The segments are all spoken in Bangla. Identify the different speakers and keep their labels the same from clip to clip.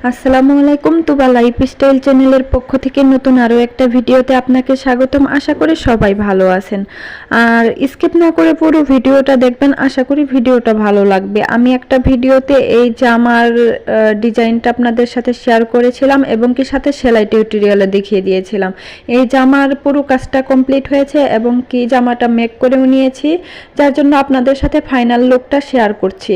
Speaker 1: আসসালামু আলাইকুম, তুবা লাইফস্টাইল চ্যানেলের পক্ষ থেকে নতুন আরও একটা ভিডিওতে আপনাকে স্বাগতম। আশা করি সবাই ভালো আছেন, আর স্কিপ না করে পুরো ভিডিওটা দেখবেন। আশা করি ভিডিওটা ভালো লাগবে। আমি একটা ভিডিওতে এই জামার ডিজাইনটা আপনাদের সাথে শেয়ার করেছিলাম এবং কি সাথে সেলাই টিউটোরিয়ালে দেখিয়ে দিয়েছিলাম। এই জামার পুরো কাজটা কমপ্লিট হয়েছে এবং কি জামাটা মেক করেও নিয়েছি, যার জন্য আপনাদের সাথে ফাইনাল লুকটা শেয়ার করছি।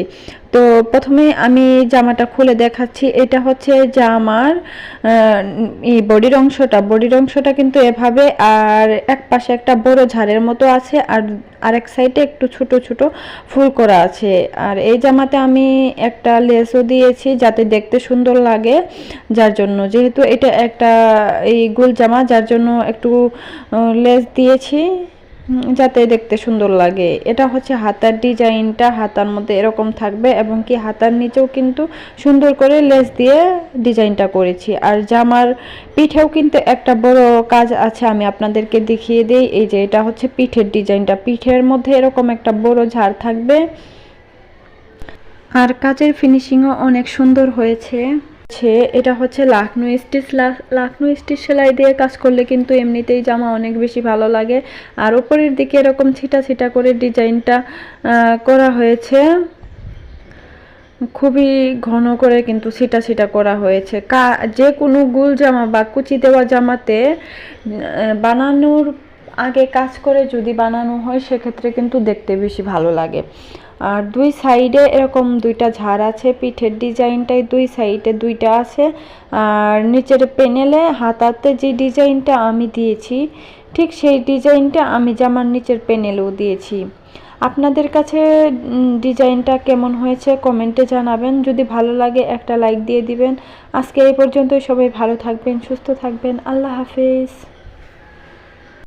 Speaker 1: তো প্রথমে আমি জামাটা খুলে দেখাচ্ছি। এটা হচ্ছে জামার এই বডির অংশটা কিন্তু এভাবে, আর এক পাশে একটা বড় ঝাড়ের মতো আছে, আর আরেক সাইডে একটু ছোট ছোট ফুল করা আছে। আর এই জামাতে আমি একটা লেসও দিয়েছি যাতে দেখতে সুন্দর লাগে, যার জন্য যেহেতু এটা একটা এই গোল জামা, যার জন্য একটু লেস দিয়েছি যাতে দেখতে সুন্দর লাগে। এটা হচ্ছে হাতার ডিজাইনটা, হাতার মধ্যে এরকম থাকবে এবং কি হাতার নিচেও কিন্তু সুন্দর করে লেস দিয়ে ডিজাইনটা করেছি। আর জামার পিঠেও কিন্তু একটা বড় কাজ আছে, আমি আপনাদেরকে দেখিয়ে দিই। এই যে এটা হচ্ছে পিঠের ডিজাইনটা, পিঠের মধ্যে এরকম একটা বড় ঝাড় থাকবে, আর কাজের ফিনিশিংও অনেক সুন্দর হয়েছে। এটা হচ্ছে লাখনো স্টিচ সেলাই দিয়ে কাজ করলে কিন্তু এমনিতেই জামা অনেক বেশি ভালো লাগে। আর উপরের দিকে এরকম ছিটা ছিটা করে ডিজাইনটা করা হয়েছে, খুবই ঘন করে কিন্তু ছিটা ছিটা করা হয়েছে। যে কোনো গোল জামা বা কুচি দেওয়া জামাতে বানানোর আগে কাজ করে যদি বানানো হয় সেক্ষেত্রে কিন্তু দেখতে বেশি ভালো লাগে। আর দুই সাইডে এরকম দুইটা ঝাড় আছে, পিঠের ডিজাইনটাই দুই সাইডে দুইটা আছে। আর নিচের প্যানেলে হাতাতে যে ডিজাইনটা আমি দিয়েছি ঠিক সেই ডিজাইনটা আমি জামার নিচের প্যানেলেও দিয়েছি। আপনাদের কাছে ডিজাইনটা কেমন হয়েছে কমেন্টে জানাবেন। যদি ভালো লাগে একটা লাইক দিয়ে দিবেন। আজকে এই পর্যন্তই। সবাই ভালো থাকবেন, সুস্থ থাকবেন। আল্লাহ হাফেজ।